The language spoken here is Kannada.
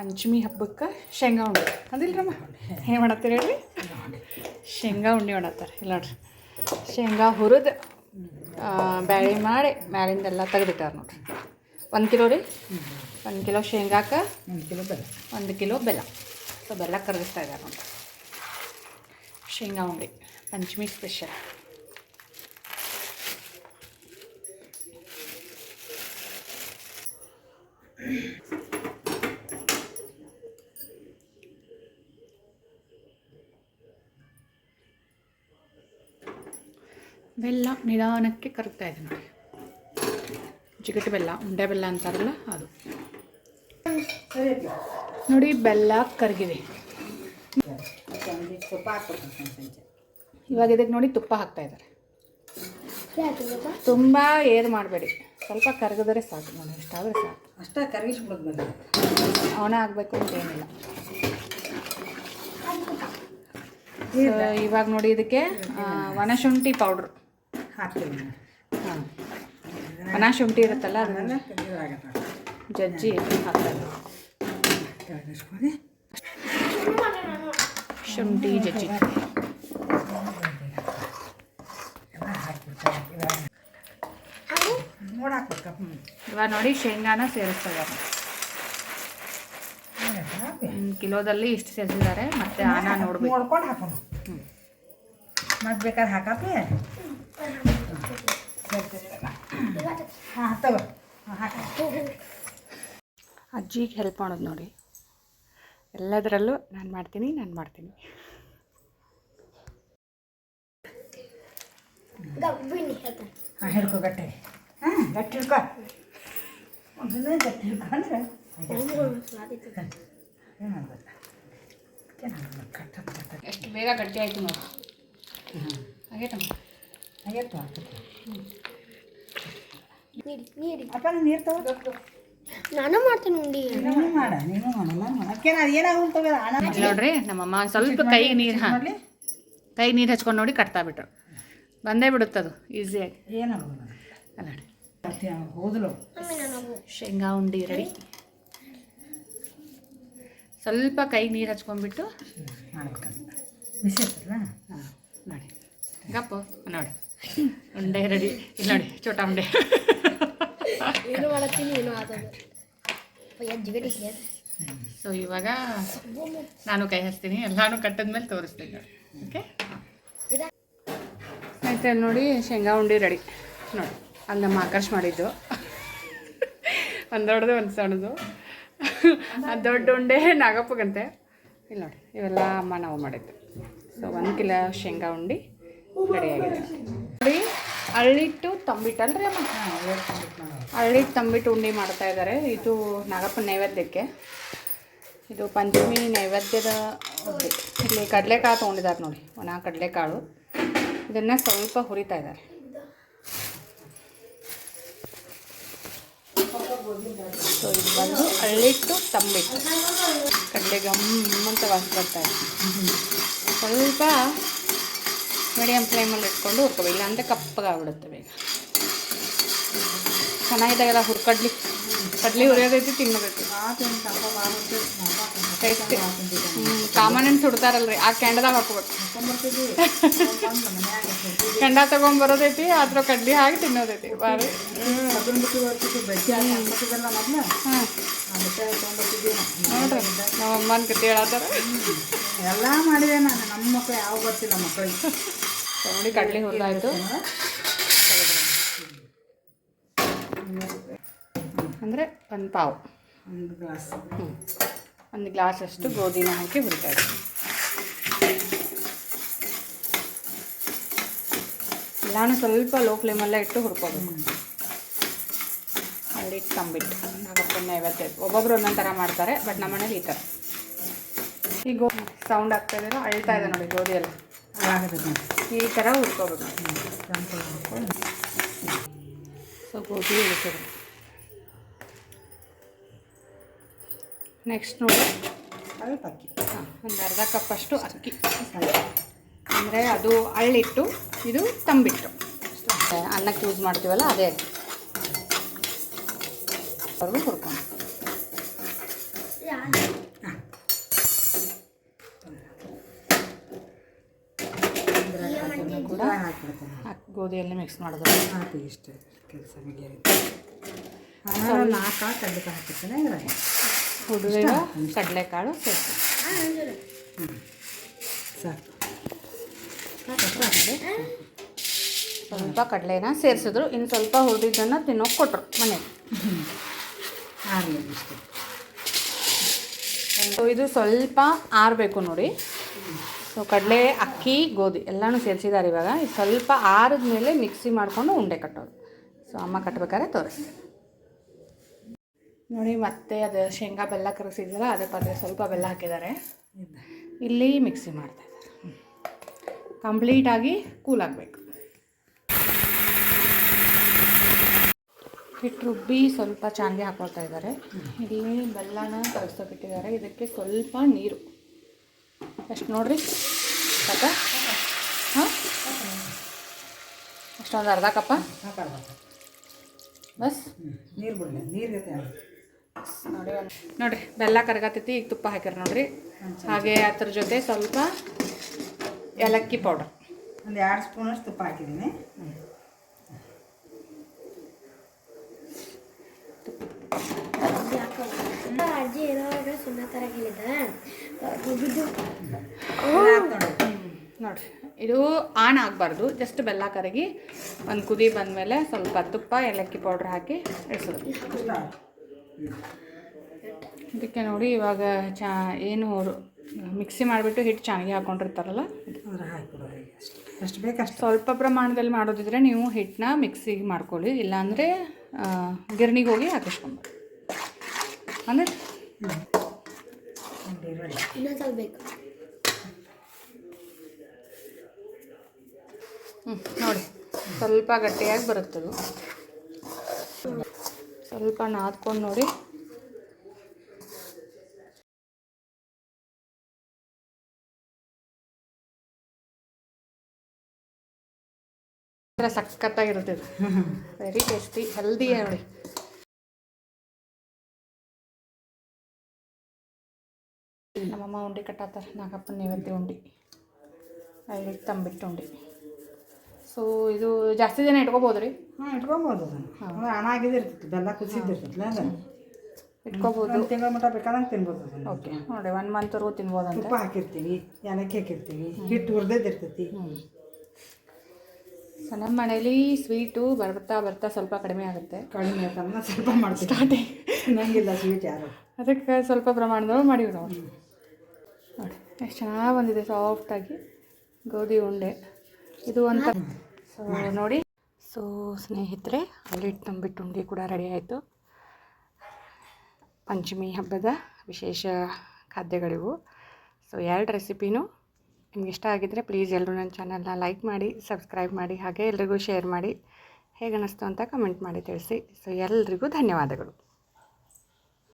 ಪಂಚಮಿ ಹಬ್ಬಕ್ಕೆ ಶೇಂಗಾ ಉಂಡೆ ಅದಿಲ್ಲರಮ್ಮ ಏನು ಮಾಡತ್ತೀರಿ ಹೇಳ್ರಿ ಶೇಂಗಾ ಉಂಡೆ ಮಾಡತ್ತಾರೆ ಇಲ್ಲ ನೋಡ್ರಿ ಶೇಂಗಾ ಹುರಿದು ಬ್ಯಾಳೆ ಮಾಡಿ ಮ್ಯಾಲಿಂದೆಲ್ಲ ತೆಗೆದಿಟ್ಟಾರ ನೋಡ್ರಿ 1 ಕಿಲೋ ರೀ 1 ಕಿಲೋ ಶೇಂಗಾಕ್ಕೆ 1 ಕಿಲೋ ಬೆಲ್ಲ ಸೊ ಬೆಲ್ಲ ಕರಗಿಸ್ತಾ ಇದ್ದಾರೆ ನೋಡ್ರಿ ಶೇಂಗಾ ಉಂಡೆ ಪಂಚಮಿ ಸ್ಪೆಷಲ್ ಬೆಲ್ಲ ನಿಧಾನಕ್ಕೆ ಕರಗ್ತಾ ಇದೆ ನೋಡಿ ಜಿಗಟು ಬೆಲ್ಲ ಉಂಡೆ ಬೆಲ್ಲ ಅಂತಾರಲ್ಲ ಅದು ನೋಡಿ ಬೆಲ್ಲ ಕರಗಿದೆ ಇವಾಗ ಇದಕ್ಕೆ ನೋಡಿ ತುಪ್ಪ ಹಾಕ್ತಾ ಇದ್ದಾರೆ ತುಂಬ ಏರ್ ಮಾಡಬೇಡಿ ಸ್ವಲ್ಪ ಕರಗಿದ್ರೆ ಸಾಕು ನೋಡಿ ಎಷ್ಟಾದರೆ ಸಾಕು ಅಷ್ಟೇ ಕರಗಿಸ್ಬಿಡೋದು ಅವನೇ ಆಗಬೇಕು ಅಂತ ಏನಿಲ್ಲ ಇವಾಗ ನೋಡಿ ಇದಕ್ಕೆ ಒಣಶುಂಠಿ ಪೌಡ್ರ್ ಹಾಕ್ತೀವಿ ಹಾಂ ಒಣಶುಂಠಿ ಇರುತ್ತಲ್ಲ ಅದನ್ನೆಲ್ಲ ಜಜ್ಜಿ ಹಾಕ್ತಾರೆ ಶುಂಠಿ ಜಜ್ಜಿ ಇವಾಗ ನೋಡಿ ಶೇಂಗಾನ ಸೇರಿಸ್ತಾ ಇದ್ದಾರೆ ಕಿಲೋದಲ್ಲಿ ಇಷ್ಟು ಸೇರಿಸಿದ್ದಾರೆ ಮತ್ತೆ ಆನ ನೋಡ್ಬೇಕು ನೋಡ್ಕೊಂಡು ಹಾಕೋಣ ಮತ್ತೆ ಬೇಕಾದ್ರೆ ಹಾಕಪ್ಪಿ ಹಾಂ ತಗೋ ಹಾಕ ಅಜ್ಜಿಗೆ ಹೆಲ್ಪ್ ಮಾಡೋದು ನೋಡಿ ಎಲ್ಲದರಲ್ಲೂ ನಾನು ಮಾಡ್ತೀನಿ ಹಾಂ ಹಿಡ್ಕೊ ಗಟ್ಟಿ ಹಾಂ ಗಟ್ಟಿ ಹಿಡ್ಕೊ ಒಂದನ್ನೇ ಗಟ್ಟಿ ಹಿಡ್ಕೊಂಡ್ರೆ ಎಷ್ಟು ಬೇಗ ಗಟ್ಟಿ ಆಯಿತು ನೋಡಿ ಹಾಗೇಟಮ್ಮ ಆಗೈತು ಅಪ್ಪ ನೀರು ತಗೋ ನಾನು ಮಾಡ್ತೀನಿ ಉಂಡಿ ನೀನು ಮಾಡ ಅಕ್ಕೇನ ಅದು ಏನಾಗುತ್ತವೆ ನೋಡ್ರಿ ನಮ್ಮಮ್ಮ ಸ್ವಲ್ಪ ಕೈಗೆ ನೀರು ಹಚ್ಕೊಂಡು ನೋಡಿ ಕಟ್ತಾ ಬಿಟ್ರು ಬಂದೇ ಬಿಡುತ್ತದು ಈಸಿಯಾಗಿ ಏನಾಗೋದು ಅಲ್ಲ ನೋಡಿ ಹೋದಲು ಶೇಂಗಾ ಉಂಡಿ ರೆಡಿ ಸ್ವಲ್ಪ ಕೈ ನೀರು ಹಚ್ಕೊಂಡ್ಬಿಟ್ಟು ಮಾಡ್ಬೇಕಂತ ಬಿಸಿ ಇರ್ತಲ್ಲ ಹಾಂ ನೋಡಿ ಗಪ್ಪು ನೋಡಿ ಉಂಡೆ ರೆಡಿ ಇಲ್ಲಿ ನೋಡಿ ಚೋಟ ಉಂಡೆ ಏನು ಮಾಡತ್ತೀನಿ ಏನು ಆಗೋದು ಜಿಗಟಿ ಸೊ ಇವಾಗ ನಾನು ಕೈ ಹಚ್ತೀನಿ ಎಲ್ಲಾನು ಕಟ್ಟಿದ್ಮೇಲೆ ತೋರಿಸ್ತೀನಿ ನೋಡಿ ಓಕೆ ಆಯ್ತು ನೋಡಿ ಶೇಂಗಾ ಉಂಡೆ ರೆಡಿ ನೋಡಿ ಅಲ್ಲಿ ನಮ್ಮ ಆಕರ್ಷ್ ಮಾಡಿದ್ದು ಒಂದು ದೊಡ್ಡದು ಒಂದು ಸಣ್ಣದು ಅದು ದೊಡ್ಡ ಉಂಡೆ ನಾಗಪ್ಪಗಂತೆ ಇಲ್ಲಿ ನೋಡಿ ಇವೆಲ್ಲ ಅಮ್ಮ ನಾವು ಮಾಡಿದ್ದು ಸೊ 1 ಕಿಲೋ ಶೇಂಗಾ ಉಂಡೆ ರೆಡಿಯಾಗಿದೆ ನೋಡಿ ಅಳ್ಳಿಟ್ಟು ತಂಬಿಟ್ಟಲ್ರಿ ಅಮ್ಮ ಅಳ್ಳಿಟ್ಟು ತಂಬಿಟ್ಟು ಉಂಡೆ ಮಾಡ್ತಾ ಇದ್ದಾರೆ ಇದು ನಾಗಪ್ಪನ ನೈವೇದ್ಯಕ್ಕೆ ಇದು ಪಂಚಮಿ ನೈವೇದ್ಯದ ಇಲ್ಲಿ ಕಡಲೆಕಾಳು ತೊಗೊಂಡಿದ್ದಾರೆ ನೋಡಿ ಒಣ ಕಡಲೆಕಾಳು ಇದನ್ನು ಸ್ವಲ್ಪ ಹುರಿತಾ ಇದ್ದಾರೆ ಸೊ ಇದು ಬಂದು ಅಳ್ಳಿಟ್ಟು ತಂಬಿಟ್ಟು ಕಡಲೆ ಗಮ್ಮಂತ ವಾಸ ಬರ್ತಾ ಇದೆ ಸ್ವಲ್ಪ ಮೀಡಿಯಮ್ ಫ್ಲೇಮಲ್ಲಿ ಇಟ್ಕೊಂಡು ಹುರ್ಕೋಬೇಕು ಇಲ್ಲಾಂದರೆ ಕಪ್ಪಗಾಗ್ಬಿಡುತ್ತೆ ಬೇಗ ಚೆನ್ನಾಗಿದ್ದಾಗೆಲ್ಲ ಕಡ್ಲಿ ಹುರಿಯೋದೈತಿ ತಿನ್ನೋದೈತಿ ಟೇಸ್ಟಿ ಕಾಮನ್ ಅಂತ ಸುಡ್ತಾರಲ್ರಿ ಆ ಕೆಂಡದಾಗ ಹಾಕೋಬೇಕು ಕೆಂಡ ತೊಗೊಂಬರೋದೈತಿ ಅದ್ರ ಕಡ್ಲಿ ಹಾಕಿ ತಿನ್ನೋದೈತಿ ಬಾರಿ ಹಾಂ ನೋಡ್ರಿ ನಮ್ಮ ಅಮ್ಮನ ಕತೆ ಹೇಳತ್ತಾರ ಎಲ್ಲ ಮಾಡಿದೆ ನಾನು ನಮ್ಮ ಮಕ್ಕಳು ಯಾವ ಗೊತ್ತಿಲ್ಲ ಮಕ್ಕಳಿಗೆ ನೋಡಿ ಕಡ್ಲಿ ಹುರಿದಾಯ್ತು ಅಂದರೆ ಒಂದು ಪಾವು ಒಂದು ಗ್ಲಾಸ್ ಒಂದು ಗ್ಲಾಸಷ್ಟು ಗೋಧಿನ ಹಾಕಿ ಹುರಿತಾ ಇದ್ದೀವಿ ಎಲ್ಲಾನು ಸ್ವಲ್ಪ ಲೋ ಫ್ಲೇಮಲ್ಲೇ ಇಟ್ಟು ಹುರ್ಕೋಬೇಕು ಅಳ್ಳಿಟ್ಟು ತಂಬಿಟ್ಟು ನಾಗಪ್ಪನ ನೈವೇದ್ಯ ಒಬ್ಬೊಬ್ರು ಒಂದೊಂದು ಥರ ಮಾಡ್ತಾರೆ ಬಟ್ ನಮ್ಮ ಮನೇಲಿ ಈ ಥರ ಈಗ ಸೌಂಡ್ ಆಗ್ತಾ ಇದೆ ಅಳ್ತಾ ಇದೆ ನೋಡಿ ಗೋಧಿ ಎಲ್ಲ ಈ ಥರ ಹುರ್ಕೋಬೇಕು ಸೊ ಗೋಧಿ ಇಳಿಸೋದು ನೆಕ್ಸ್ಟ್ ನೋಡಿ ಸ್ವಲ್ಪ ಅಕ್ಕಿ ಹಾಂ ಒಂದು ಅರ್ಧ ಕಪ್ಪಷ್ಟು ಅಕ್ಕಿ ಅಂದರೆ ಅದು ಅಳ್ಳಿಟ್ಟು ಇದು ತಂಬಿಟ್ಟು ಅನ್ನಕ್ಕೆ ಯೂಸ್ ಮಾಡ್ತೀವಲ್ಲ ಅದೇ ಅಕ್ಕಿ ಹುರ್ಕೊಂಡು ಕೂಡ ಹಾಕ್ಬಿಡ್ತೇನೆ. ಗೋಧಿಯಲ್ಲಿ ಮಿಕ್ಸ್ ಮಾಡೋದು. ಹಾಕಿ ಇಷ್ಟು ಕೆಲಸ ಮುಗಿಯುತ್ತೆ. ಆಮೇಲೆ 4 ಕಾಳು ಕಡಲೆಕಾಳು ಹಾಕಿರ್ತೇನೆ ಇದ್ರಾಗ. ಹುಡುಗ ಕಡಲೆಕಾಳು ಸೇರಿಸಿ ಸಾಕು. ಸ್ವಲ್ಪ ಕಡಲೆನ ಸೇರಿಸಿದ್ರು. ಇನ್ನು ಸ್ವಲ್ಪ ಹುರಿದಿದ್ದನ್ನು ತಿನ್ನೋಕೆ ಕೊಟ್ಟರು ಮನೆಗೆ. ಆಗಲಿ ಇಷ್ಟು. ಸೊ ಇದು ಸ್ವಲ್ಪ ಆರಬೇಕು ನೋಡಿ. ಸೊ ಕಡಲೆ, ಅಕ್ಕಿ, ಗೋಧಿ ಎಲ್ಲನೂ ಸೇರಿಸಿದ್ದಾರೆ. ಇವಾಗ ಇದು ಸ್ವಲ್ಪ ಆರಿದ ಮೇಲೆ ಮಿಕ್ಸಿ ಮಾಡಿಕೊಂಡು ಉಂಡೆ ಕಟ್ಟೋದು. ಸೊ ಅಮ್ಮ ಕಟ್ಟಬೇಕಾದ್ರೆ ತೋರಿಸ್ತೀನಿ ನೋಡಿ. ಮತ್ತೆ ಅದು ಶೇಂಗಾ ಬೆಲ್ಲ ಕರಗಿಸಿದ್ವಲ್ಲ ಅದಕ್ಕೆ ಸ್ವಲ್ಪ ಬೆಲ್ಲ ಹಾಕಿದ್ದಾರೆ. ಇಲ್ಲಿ ಮಿಕ್ಸಿ ಮಾಡ್ತಾ ಇದ್ದಾರೆ. ಕಂಪ್ಲೀಟಾಗಿ ಕೂಲ್ ಆಗಬೇಕು. ಹಿಟ್ಟು ರುಬ್ಬಿ ಸ್ವಲ್ಪ ಚೆನ್ನಾಗಿ ಹಾಕೊಳ್ತಾ ಇದ್ದಾರೆ. ಇಲ್ಲಿ ಬೆಲ್ಲನ ಕರಗಿಸೋಕಿಟ್ಟಿದ್ದಾರೆ. ಇದಕ್ಕೆ ಸ್ವಲ್ಪ ನೀರು ಎಷ್ಟು ನೋಡ್ರಿ ಕಪ್ಪ. ಹಾಂ ಅಷ್ಟೊಂದು ಅರ್ಧ ಕಪ್ಪ ಬಸ್. ನೀರು ಬಿಡಲಿ, ನೀರು ನೋಡಿರಿ ಬೆಲ್ಲ ಕರಗತೈತಿ. ಈಗ ತುಪ್ಪ ಹಾಕ್ಯಾರ ನೋಡ್ರಿ. ಹಾಗೆ ಅದ್ರ ಜೊತೆ ಸ್ವಲ್ಪ ಏಲಕ್ಕಿ ಪೌಡರ್ ಒಂದು 2 ಸ್ಪೂನಷ್ಟು ತುಪ್ಪ ಹಾಕಿದ್ದೀನಿ. ಅಜ್ಜಿ ಏನೋ ಸುಮ್ಮನೆ ಥರ ಹೇಳಿದ ನೋಡಿರಿ. ಇದು ಆನ್ ಆಗಬಾರ್ದು. ಜಸ್ಟ್ ಬೆಲ್ಲ ಕರಗಿ ಒಂದು ಕುದಿ ಬಂದಮೇಲೆ ಸ್ವಲ್ಪ ತುಪ್ಪ ಏಲಕ್ಕಿ ಪೌಡ್ರ್ ಹಾಕಿ ಇಳಿಸೋದು. ಇದಕ್ಕೆ ನೋಡಿ ಇವಾಗ ಏನು ಮಿಕ್ಸಿ ಮಾಡಿಬಿಟ್ಟು ಹಿಟ್ಟು ಚೆನ್ನಾಗಿ ಹಾಕ್ಕೊಂಡಿರ್ತಾರಲ್ಲ ಎಷ್ಟು ಬೇಕಷ್ಟು. ಸ್ವಲ್ಪ ಪ್ರಮಾಣದಲ್ಲಿ ಮಾಡೋದಿದ್ರೆ ನೀವು ಹಿಟ್ಟನ್ನ ಮಿಕ್ಸಿಗೆ ಮಾಡ್ಕೊಳ್ಳಿ. ಇಲ್ಲಾಂದರೆ ಗಿರಣಿಗೆ ಹೋಗಿ ಹಾಕಿಸ್ಕೊಂಡು ಅಂದರೆ ಇನ್ನೊಂದು ಸ್ವಲ್ಪ ಬೇಕು. ನೋಡಿ ಸ್ವಲ್ಪ ಗಟ್ಟಿಯಾಗಿ ಬರುತ್ತದು. ಸ್ವಲ್ಪ ನಾದ್ಕೊಂಡು ನೋಡಿ. ಸಖತ್ತಾಗಿರುತ್ತೆ. ವೆರಿ ಟೇಸ್ಟಿ, ಹೆಲ್ದಿ ನೋಡಿ. ನಮ್ಮಮ್ಮ ಉಂಡೆ ಕಟ್ಟಾತಾರೆ. ನಾಗಪ್ಪನ ನೈವೇದ್ಯ ಉಂಡೆ, ಅಲ್ಲಿ ತಂಬಿಟ್ಟು ಉಂಡೆ. ಸೊ ಇದು ಜಾಸ್ತಿ ದಿನ ಇಟ್ಕೋಬೋದು ರೀ. ಹಾಂ ಇಟ್ಕೊಬೋದು. ಅದನ್ನು ಹಣ ಆಗಿದ್ದು ಇರ್ತೈತಿ, ಬೆಲ್ಲ ಕುದಿಸಿದ್ದಿರ್ತೈತಲ್ಲ ಅದನ್ನು ಇಟ್ಕೋಬೋದು. 1 ತಿಂಗಳ ಮಟ್ಟ ಬೇಕಾದಂಗೆ ತಿನ್ಬೋದು ಅದನ್ನು. ಓಕೆ ನೋಡಿ 1 ಮಂತ್ವರೆಗೂ ತಿನ್ಬೋದಂತೆ. ತುಪ್ಪ ಹಾಕಿರ್ತೀವಿ, ಏಲಕ್ಕಿ ಹಾಕಿರ್ತೀವಿ, ಹಿಟ್ಟು ಹುರಿದಿರ್ತೈತಿ. ಸೊ ನಮ್ಮ ಮನೇಲಿ ಸ್ವೀಟು ಬರ್ತಾ ಬರ್ತಾ ಸ್ವಲ್ಪ ಕಡಿಮೆ ಆಗುತ್ತೆ. ಕಡಿಮೆ ಆಯ್ತಲ್ಲ ಸ್ವಲ್ಪ ಮಾಡ್ತೀವಿ. ಸ್ಟಾರ್ಟಿಂಗ್ ನಂಗಿಲ್ಲ ಸ್ವೀಟ್ ಯಾರು. ಅದಕ್ಕೆ ಸ್ವಲ್ಪ ಪ್ರಮಾಣದೊಳಗೆ ಮಾಡಿವಿ ನಾವು. ನೋಡಿ ಎಷ್ಟು ಚೆನ್ನಾಗಿ ಬಂದಿದೆ ಸಾಫ್ಟಾಗಿ ಗೋಧಿ ಉಂಡೆ ಇದು ಅಂತ. ಸೊ ನೋಡಿ. ಸೊ ಸ್ನೇಹಿತರೆ, ಅಲ್ಲಿ ತಂಬಿಟ್ಟು ಉಂಡೆ ಕೂಡ ರೆಡಿ ಆಯಿತು. ಪಂಚಮಿ ಹಬ್ಬದ ವಿಶೇಷ ಖಾದ್ಯಗಳಿವು. ಸೊ 2 ರೆಸಿಪಿನೂ ನಿಮ್ಗೆ ಇಷ್ಟ ಆಗಿದ್ದರೆ ಪ್ಲೀಸ್ ಎಲ್ಲರೂ ನನ್ನ ಚಾನಲ್ನ ಲೈಕ್ ಮಾಡಿ, ಸಬ್ಸ್ಕ್ರೈಬ್ ಮಾಡಿ, ಹಾಗೆ ಎಲ್ರಿಗೂ ಶೇರ್ ಮಾಡಿ. ಹೇಗೆ ಅನ್ನಿಸ್ತು ಅಂತ ಕಮೆಂಟ್ ಮಾಡಿ ತಿಳಿಸಿ. ಸೊ ಎಲ್ರಿಗೂ ಧನ್ಯವಾದಗಳು.